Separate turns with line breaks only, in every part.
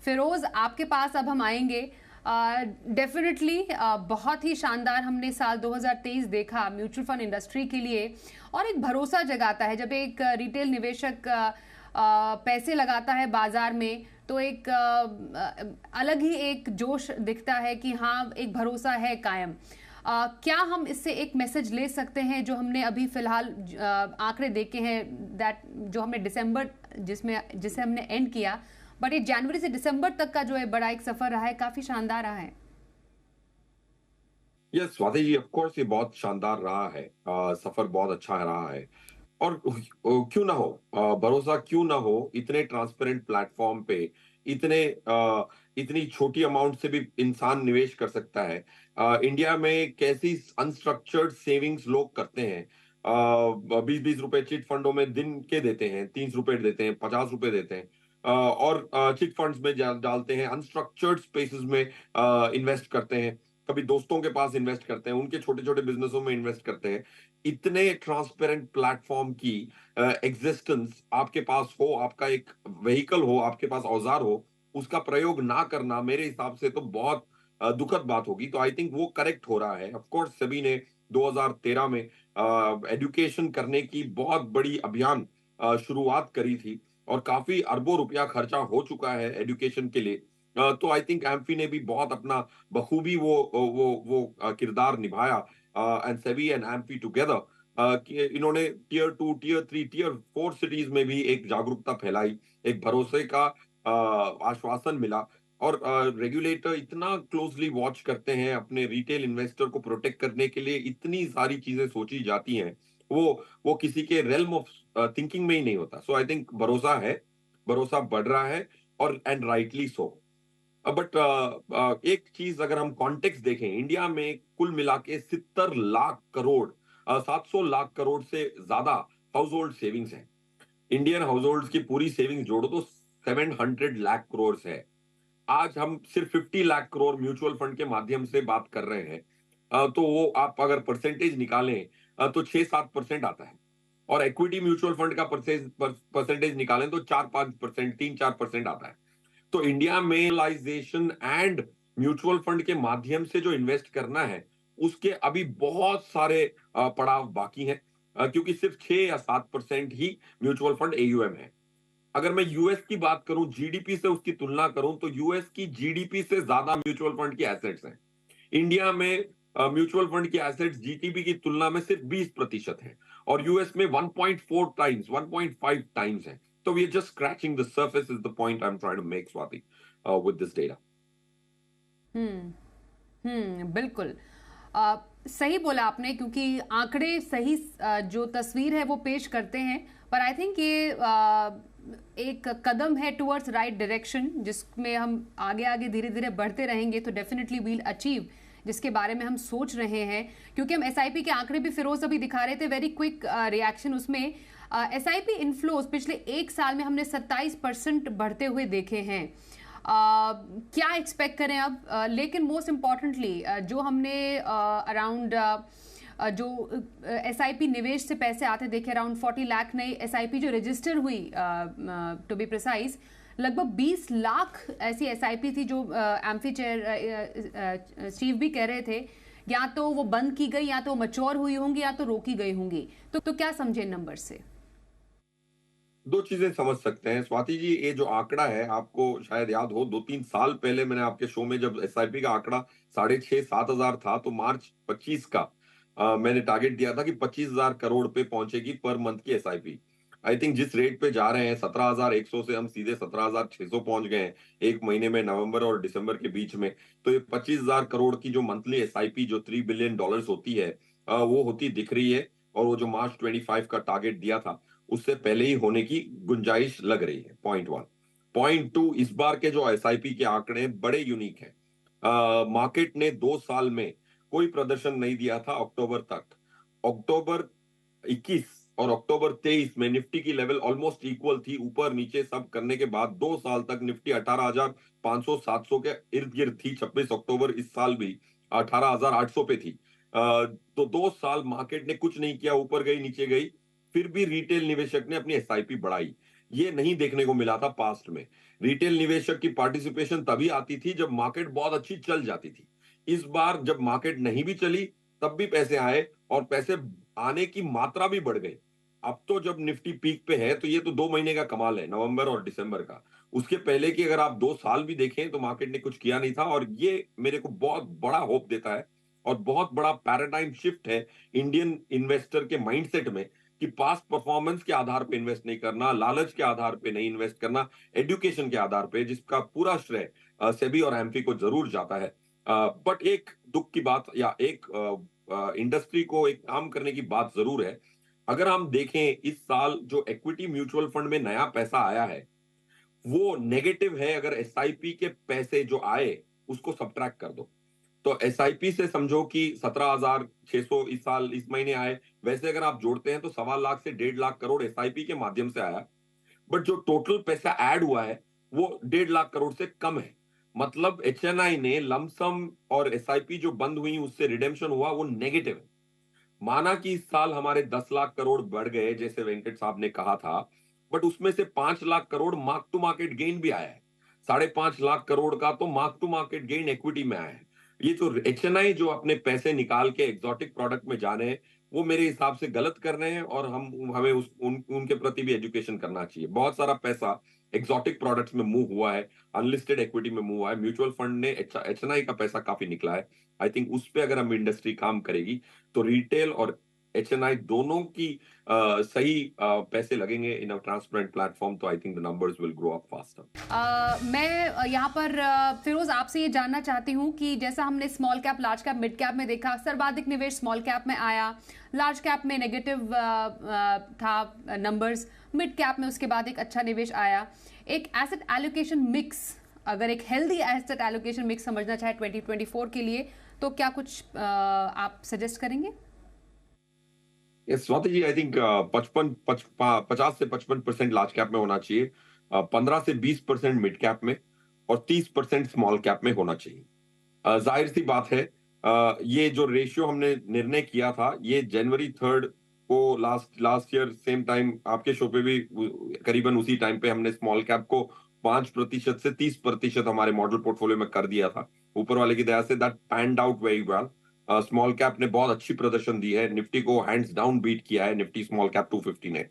फिरोज, आपके पास अब हम आएंगे। डेफिनेटली बहुत ही शानदार हमने साल 2023 देखा म्यूचुअल फंड इंडस्ट्री के लिए, और एक भरोसा जगाता है जब एक रिटेल निवेशक पैसे लगाता है बाजार में, तो एक अलग ही एक जोश दिखता है कि हाँ, एक भरोसा है कायम। क्या हम इससे एक मैसेज ले सकते हैं जो हमने अभी फिलहाल आंकड़े देखे हैं, दैट जो हमने दिसंबर जिसे हमने एंड किया, बट ये जनवरी से दिसंबर तक का जो है बड़ा एक सफर रहा है, काफी शानदार रहा है।
Yes Swati ji, of course ये बहुत शानदार रहा है। सफर बहुत अच्छा रहा है। और क्यों ना हो, भरोसा क्यों ना हो, इतने ट्रांसपेरेंट प्लेटफॉर्म पे इतनी छोटी अमाउंट से भी इंसान निवेश कर सकता है। इंडिया में कैसी अनस्ट्रक्चर्ड सेविंग्स लोग करते हैं। 20-20 रुपए चिट फंडों में दिन के देते हैं, 30 रुपए देते हैं, 50 रुपए देते हैं। और चिट फंड्स में डालते हैं, अनस्ट्रक्चर्ड स्पेसेस में इन्वेस्ट करते हैं, कभी दोस्तों के पास इन्वेस्ट करते हैं, उनके छोटे छोटे बिजनेसों में इन्वेस्ट करते हैं। इतने ट्रांसपेरेंट प्लेटफॉर्म की एग्जिस्टेंस आपके पास हो, आपका एक व्हीकल हो, आपके पास औजार हो, उसका प्रयोग ना करना मेरे हिसाब से तो बहुत दुखद बात होगी। तो आई थिंक वो करेक्ट हो रहा है। ऑफ कोर्स सभी ने 2013 में एजुकेशन करने की बहुत बड़ी अभियान शुरुआत करी थी, और काफी अरबों रुपया खर्चा हो चुका है एजुकेशन के लिए। तो आई थिंक एम्फी ने भी बहुत अपना बखूबी वो किरदार निभाया, and SEBI and amphi together, कि इन्होंने टीयर 2, टीयर 3, टीयर 4 सिटीज में भी एक जागरूकता फैलाई, एक भरोसे का आश्वासन मिला। और रेगुलेटर इतना क्लोजली वॉच करते हैं, अपने रिटेल इन्वेस्टर को प्रोटेक्ट करने के लिए इतनी सारी चीजें सोची जाती हैं, वो वो किसी के रेल्म ऑफ थिंकिंग में ही नहीं होता। सो आई थिंक भरोसा है, भरोसा बढ़ रहा है, और एंड राइटली सो। बट एक चीज अगर हम कॉन्टेक्स्ट देखें, इंडिया में कुल मिला के 70 लाख करोड़, 700 लाख करोड़ से ज्यादा हाउस होल्ड सेविंग्स है। इंडियन हाउस होल्ड की पूरी सेविंग्स जोड़ो तो 700 लाख करोड़ है। आज हम सिर्फ 50 लाख करोड़ म्यूचुअल फंड के माध्यम से बात कर रहे हैं। तो वो आप अगर परसेंटेज निकालें, तो 6-7% आता है। और इक्विटी म्यूचुअल फंड का परसेंटेज निकालें तो 4-5%, 3-4% आता है। तो इंडिया में रियलाइजेशन एंड म्यूचुअल फंड के माध्यम से जो इन्वेस्ट करना है, उसके अभी बहुत सारे पड़ाव बाकी हैं। क्योंकि सिर्फ 6 या 7% ही म्यूचुअल फंड एयूएम है। अगर मैं यूएस की बात करूं, जीडीपी से उसकी तुलना करूं, तो यूएस की जीडीपी से ज्यादा म्यूचुअल फंड की एसेट्स हैं। इंडिया में म्यूचुअल फंड की एसेट्स जीडीपी की तुलना में सिर्फ 20% है, और यूएस में 1.4 टाइम्स, 1.5 टाइम्स है। तो we are just scratching the surface is the point I am trying to make, Swati, with this data.
बिल्कुल। अ, सही बोला आपने, क्योंकि आंकड़े सही जो तस्वीर है वो पेश करते हैं, पर आई थिंक ये एक कदम है टुवर्ड्स राइट डायरेक्शन, जिसमें हम आगे आगे धीरे धीरे बढ़ते रहेंगे तो डेफिनेटली वील अचीव जिसके बारे में हम सोच रहे हैं। क्योंकि हम एसआईपी के आंकड़े भी फिरोज अभी दिखा रहे थे, वेरी क्विक रिएक्शन उसमें। एसआईपी इनफ्लोज पिछले एक साल में हमने 27% बढ़ते हुए देखे हैं। क्या एक्सपेक्ट करें अब? लेकिन मोस्ट इम्पॉर्टेंटली जो हमने अराउंड जो एसआईपी निवेश से पैसे आते देखे, अराउंड 40 लाख नई एसआईपी जो रजिस्टर हुई, टू बी प्रिसाइज, लगभग 20 लाख ऐसी एसआईपी थी जो एम्फी चेयर चीफ भी कह रहे थे, या तो वो बंद की गई, या तो मच्योर हुई होंगी, या तो रोकी गई होंगी। तो क्या समझे नंबर से?
दो चीजें समझ सकते हैं स्वाति जी। ये जो आंकड़ा है, आपको शायद याद हो, 2-3 साल पहले मैंने आपके शो में जब एसआईपी का आंकड़ा 6,500-7,000 था, तो मार्च 25 का मैंने टारगेट दिया था कि 25,000 करोड़ पे पहुंचेगी पर मंथ की एसआईपी। आई थिंक जिस रेट पे जा रहे हैं, 17,100 से हम सीधे 17,600 पहुंच गए हैं एक महीने में, नवंबर और दिसंबर के बीच में। तो ये 25,000 करोड़ की जो मंथली एसआईपी जो $3 बिलियन होती है, वो होती दिख रही है। और वो जो मार्च 25 का टारगेट दिया था, उससे पहले ही होने की गुंजाइश लग रही है। Point one. पॉइंट टू, इस बार के जो एसआईपी के आंकड़े बड़े यूनिक हैं। मार्केट ने 2 साल में कोई प्रदर्शन नहीं दिया था अक्टूबर तक। अक्टूबर 21 और अक्टूबर 23 में निफ्टी की लेवल ऑलमोस्ट इक्वल थी, ऊपर नीचे सब करने के बाद 2 साल तक निफ्टी 18,500-700 के इर्द गिर्द थी। 26 अक्टूबर इस साल भी 18,800 पे थी। तो 2 साल मार्केट ने कुछ नहीं किया, ऊपर गई नीचे गई, फिर भी रिटेल निवेशक ने अपनी एसआईपी बढ़ाई। ये नहीं देखने को मिला था पास्ट में। रिटेल निवेशक की पार्टिसिपेशन तभी आती थी जब मार्केट बहुत अच्छी चल जाती थी। इस बार जब मार्केट नहीं भी चली, तब भी पैसे आए और पैसे आने की मात्रा भी बढ़ गई। अब तो जब निफ्टी पीक पे है, तो ये तो 2 महीने का कमाल है, नवंबर और दिसंबर का। उसके पहले की अगर आप 2 साल भी देखें, तो मार्केट ने कुछ किया नहीं था, और ये मेरे को बहुत बड़ा होप देता है और बहुत बड़ा पैराडाइम शिफ्ट है इंडियन इन्वेस्टर के माइंडसेट में, कि पास्ट परफॉर्मेंस के आधार पे इन्वेस्ट नहीं करना, लालच के आधार पे नहीं इन्वेस्ट करना, एजुकेशन के आधार पे, जिसका पूरा श्रेय सेबी और एम्फी को जरूर जाता है। बट एक दुख की बात, या एक इंडस्ट्री को एक काम करने की बात जरूर है। अगर हम देखें, इस साल जो इक्विटी म्यूचुअल फंड में नया पैसा आया है, वो नेगेटिव है। अगर एसआईपी के पैसे जो आए, उसको सब्ट्रैक्ट कर दो, तो एसआईपी से समझो कि 17,600 इस साल, इस महीने आए। वैसे अगर आप जोड़ते हैं तो 1.25 से 1.5 लाख करोड़ एसआईपी के माध्यम से आया। बट जो टोटल पैसा ऐड हुआ है, वो 1.5 लाख करोड़ से कम है। मतलब एचएनआई ने लमसम और एसआईपी जो बंद हुई, उससे रिडेम्पशन हुआ, वो नेगेटिव है। माना कि इस साल हमारे 10 लाख करोड़ बढ़ गए, जैसे वेंकट साहब ने कहा था, बट उसमें से 5 lakh crore mark to market gain भी आया है। 5.5 लाख करोड़ का तो mark to market gain equity में आया है। ये जो एचएनआई जो अपने पैसे निकाल के एग्जॉटिक प्रोडक्ट में जा रहे हैं, वो मेरे हिसाब से गलत कर रहे हैं, और हमें उनके प्रति भी एजुकेशन करना चाहिए। बहुत सारा पैसा एग्जॉटिक प्रोडक्ट्स में मूव हुआ है, अनलिस्टेड इक्विटी में मूव हुआ है, म्यूचुअल फंड ने एचएनआई का पैसा काफी निकला है। आई थिंक उस पे अगर हम इंडस्ट्री काम करेगी, तो रिटेल और एचएनआई दोनों की सही पैसे लगेंगे इन अ ट्रांसपेरेंट प्लेटफॉर्म, तो I think the numbers will grow up faster.
मैं यहाँ पर फिरोज आपसे ये जानना चाहती हूँ कि जैसा हमने small cap, large cap, mid cap में देखा, सर्वाधिक निवेश स्मॉल कैप में आया, लार्ज कैप में नेगेटिव था नंबर्स, मिड कैप में उसके बाद एक अच्छा निवेश आया। एक एसेट एलोकेशन मिक्स, अगर एक हेल्दी एसेट एलोकेशन मिक्स समझना चाहे 2024 के लिए, तो क्या कुछ आप सजेस्ट करेंगे?
स्वाति जी, आई थिंक 50 से 55% लार्ज कैप में होना चाहिए, 15 से 20% मिड कैप में, और 30% स्मॉल कैप में होना चाहिए। जाहिर सी बात है, ये जो रेशियो हमने निर्णय किया था, ये जनवरी 3 को last last year same time आपके शो पे भी करीबन उसी टाइम पे हमने स्मॉल कैप को 5% से 30% हमारे मॉडल पोर्टफोलियो में कर दिया था। ऊपर वाले की दया से that panned out very well. Small cap ने बहुत अच्छी प्रदर्शन दी है, निफ्टी को हैंड्स डाउन बीट किया है निफ्टी स्मॉल कैप 250 ने।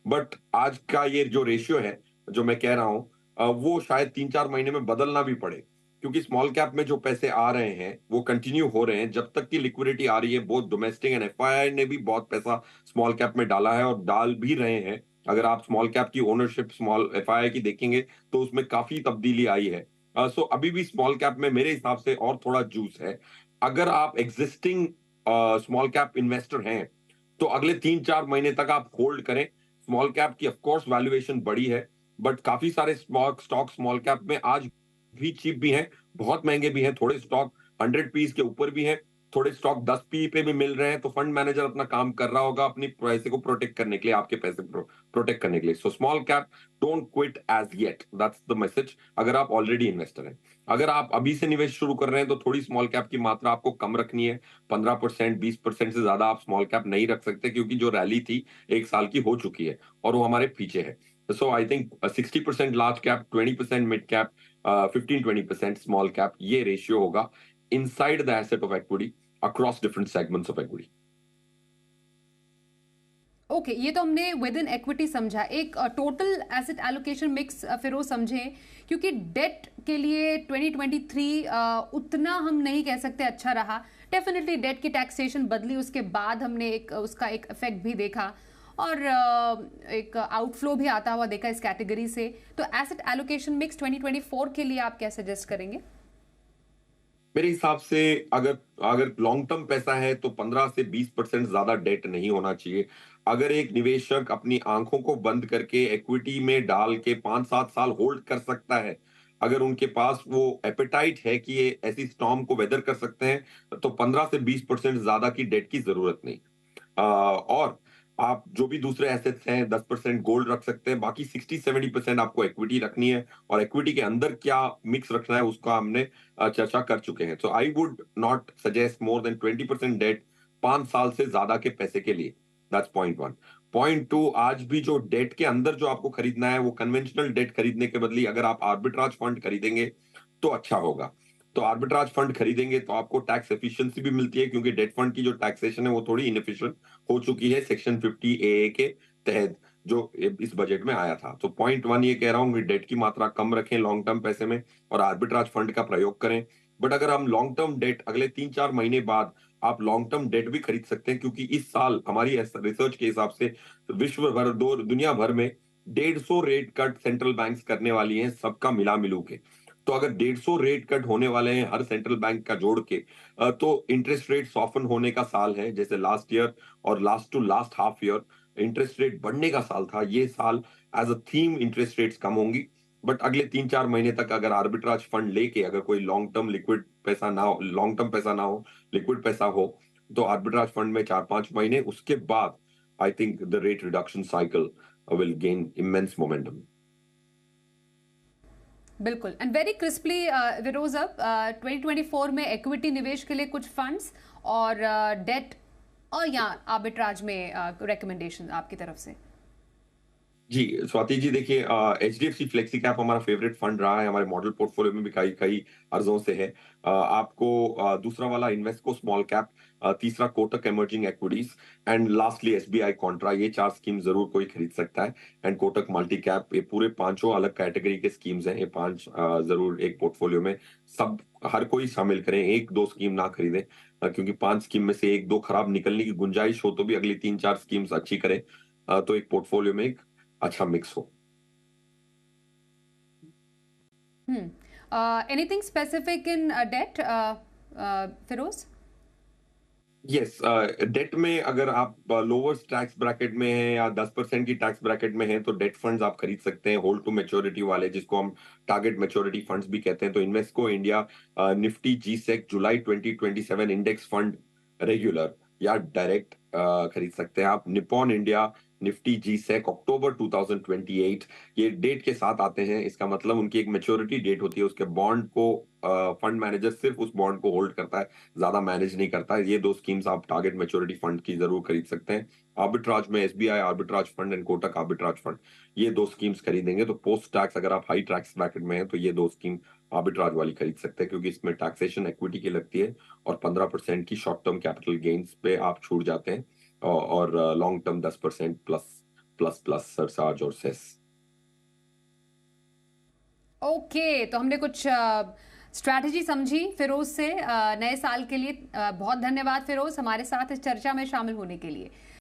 बट आज का ये जो रेशियो है, जो मैं कह रहा हूं, वो शायद 3-4 महीने में बदलना भी पड़े, क्योंकि स्मॉल कैप में जो पैसे आ रहे हैं वो कंटिन्यू हो रहे हैं। जब तक की लिक्विडिटी आ रही है, बहुत डोमेस्टिक एंड एफआईआई ने भी बहुत पैसा स्मॉल कैप में डाला है और डाल भी रहे हैं। अगर आप स्मॉल कैप की ओनरशिप स्मॉल एफआईआई की देखेंगे, तो उसमें काफी तब्दीली आई है। सो अभी भी स्मॉल कैप में मेरे हिसाब से और थोड़ा जूस है। अगर आप एग्जिस्टिंग स्मॉल कैप इन्वेस्टर हैं, तो अगले 3-4 महीने तक आप होल्ड करें। स्मॉल कैप की ऑफकोर्स वैल्यूएशन बड़ी है, बट काफी सारे स्टॉक स्मॉल कैप में आज भी चीप भी हैं, बहुत महंगे भी हैं। थोड़े स्टॉक 100 पीस के ऊपर भी हैं, थोड़े स्टॉक 10 पी पे भी मिल रहे हैं। तो फंड मैनेजर अपना काम कर रहा होगा अपनी पैसे को प्रोटेक्ट करने के लिए, आपके पैसे प्रोटेक्ट करने के लिए। So small cap, don't quit as yet, that's the message, अगर आप ऑलरेडी इन्वेस्टर हैं। अगर आप अभी से निवेश शुरू कर रहे हैं, तो थोड़ी स्मॉल कैप की मात्रा आपको कम रखनी है। 15%, 20% से ज्यादा आप स्मॉल कैप नहीं रख सकते, क्योंकि जो रैली थी 1 साल की हो चुकी है और वो हमारे पीछे है। So I think 60% large cap, 20% mid cap, 15-20% small cap, ये रेशियो होगा inside the asset of equity across different segments of equity.
Okay, ये तो हमने विद इन इक्विटी समझा। एक total asset allocation mix Firoz समझें, क्योंकि डेट के लिए 2023 उतना हम नहीं कह सकते अच्छा रहा। डेफिनेटली डेट की टैक्सेशन बदली, उसके बाद हमने एक उसका एक इफेक्ट भी देखा, और एक आउटफ्लो भी आता हुआ देखा इस कैटेगरी से। तो एसेट एलोकेशन मिक्स 2024 के लिए आप क्या सजेस्ट करेंगे?
मेरे हिसाब से अगर अगर लॉन्ग टर्म पैसा है, तो 15 से 20% ज्यादा डेट नहीं होना चाहिए। अगर एक निवेशक अपनी आंखों को बंद करके इक्विटी में डाल के 5-7 साल होल्ड कर सकता है, अगर उनके पास वो एपेटाइट है कि ये ऐसी स्टॉर्म को वेदर कर सकते हैं, तो 15 से 20% ज्यादा की डेट की जरूरत नहीं। और आप जो भी दूसरे एसेट्स हैं, 10% गोल्ड रख सकते हैं, बाकी 60-70% आपको इक्विटी रखनी है। और इक्विटी के अंदर क्या मिक्स रखना है, उसका हमने चर्चा कर चुके हैं। So I would not suggest more than 20% debt 5 साल से ज्यादा के पैसे के लिए। That's point 1। पॉइंट टू, आज भी जो डेट के अंदर जो आपको खरीदना है वो कन्वेंशनल डेट खरीदने के बदले अगर आप आर्बिट्राज फंड खरीदेंगे तो अच्छा होगा। तो आर्बिट्राज फंड खरीदेंगे तो आपको टैक्स एफिशिएंसी भी मिलती है, क्योंकि डेट फंड की जो टैक्सेशन है वो थोड़ी इनएफिशिएंट हो चुकी है सेक्शन 50 ए के तहत, जो इस बजट में आया था। तो पॉइंट वन ये कह रहा हूँ कि डेट की मात्रा कम रखें लॉन्ग टर्म पैसे में और आर्बिट्राज फंड का प्रयोग करें। बट अगर हम लॉन्ग टर्म डेट अगले 3-4 महीने बाद आप लॉन्ग टर्म डेट भी खरीद सकते हैं, क्योंकि इस साल हमारी रिसर्च के हिसाब से विश्व भर दुनिया भर में 150 रेट कट सेंट्रल बैंक्स करने वाली हैं, सबका मिला मिलू के। तो अगर 150 रेट कट होने वाले हैं हर सेंट्रल बैंक का जोड़ के, तो इंटरेस्ट रेट सॉफ्टन होने का साल है। जैसे लास्ट ईयर और last to last half year interest rate बढ़ने का साल था, ये साल as a theme interest rates कम होंगी। बट अगले 3-4 महीने तक अगर आर्बिट्राज फंड लेके अगर कोई लॉन्ग टर्म लिक्विड पैसा ना हो, लॉन्ग टर्म पैसा ना हो, लिक्विड पैसा हो, तो आर्बिट्राज फंड में 4-5 महीने उसके बाद I think the rate reduction cycle will gain immense momentum.
बिल्कुल। एंड वेरी क्रिस्पली विरोज, अब 2024 में इक्विटी निवेश के लिए कुछ फंड्स और डेट और या आर्बिट्राज में रिकमेंडेशन आपकी तरफ से।
जी, स्वाति जी, देखिए एचडीएफसी फ्लेक्सी कैप हमारा फेवरेट फंड रहा है, हमारे मॉडल पोर्टफोलियो में भी कई कई अर्जों से है। आपको दूसरा वाला इन्वेस्को स्मॉल कैप, तीसरा Kotak emerging equities and lastly SBI Contra, ये 4 स्कीम जरूर कोई खरीद सकता है। एंड कोटक मल्टी कैप, ये पूरे पांचों अलग कैटेगरी के स्कीम्स हैं, ये 5 जरूर एक पोर्टफोलियो में सब हर कोई शामिल करें, 1-2 स्कीम ना खरीदें, क्योंकि 5 स्कीम में से 1-2 खराब निकलने की गुंजाइश हो तो भी अगली 3-4 स्कीम्स अच्छी करें, तो एक पोर्टफोलियो में एक अच्छा मिक्स हो।
Anything specific in debt, Firoz?
Yes, debt में अगर आप लोअर टैक्स ब्रैकेट में हैं या 10% की टैक्स ब्रैकेट में हैं तो डेट फंड्स आप खरीद सकते हैं, होल्ड टू मैच्योरिटी वाले, जिसको हम टारगेट मैच्योरिटी फंड्स भी कहते हैं। तो इन्वेस्को इंडिया निफ्टी जी सेक जुलाई 2027 इंडेक्स फंड रेगुलर या डायरेक्ट खरीद सकते हैं आप। निपॉन इंडिया निफ्टी जी सेक अक्टूबर 2028, ये डेट के साथ आते हैं, इसका मतलब उनकी एक मैच्योरिटी डेट होती है, उसके बॉन्ड को फंड मैनेजर सिर्फ उस बॉन्ड को होल्ड करता है, ज्यादा मैनेज नहीं करता है। ये 2 स्कीम्स आप टारगेट मैच्योरिटी फंड की जरूर खरीद सकते हैं। आर्बिट्राज में SBI arbitrage fund and Kotak arbitrage fund, ये 2 स्कीम्स खरीदेंगे तो पोस्ट टैक्स अगर आप हाई टैक्स ब्रैकेट में हैं तो ये 2 स्कीम आर्बिट्राज वाली खरीद सकते हैं, क्योंकि इसमें टैक्सेशन इक्विटी की लगती है और 15% की शॉर्ट टर्म कैपिटल गेन्स पे आप छूट जाते हैं, और long term 10% plus plus plus surcharge और सेस।
ओके, तो हमने कुछ स्ट्रैटेजी समझी फिरोज से नए साल के लिए। बहुत धन्यवाद फिरोज, हमारे साथ इस चर्चा में शामिल होने के लिए।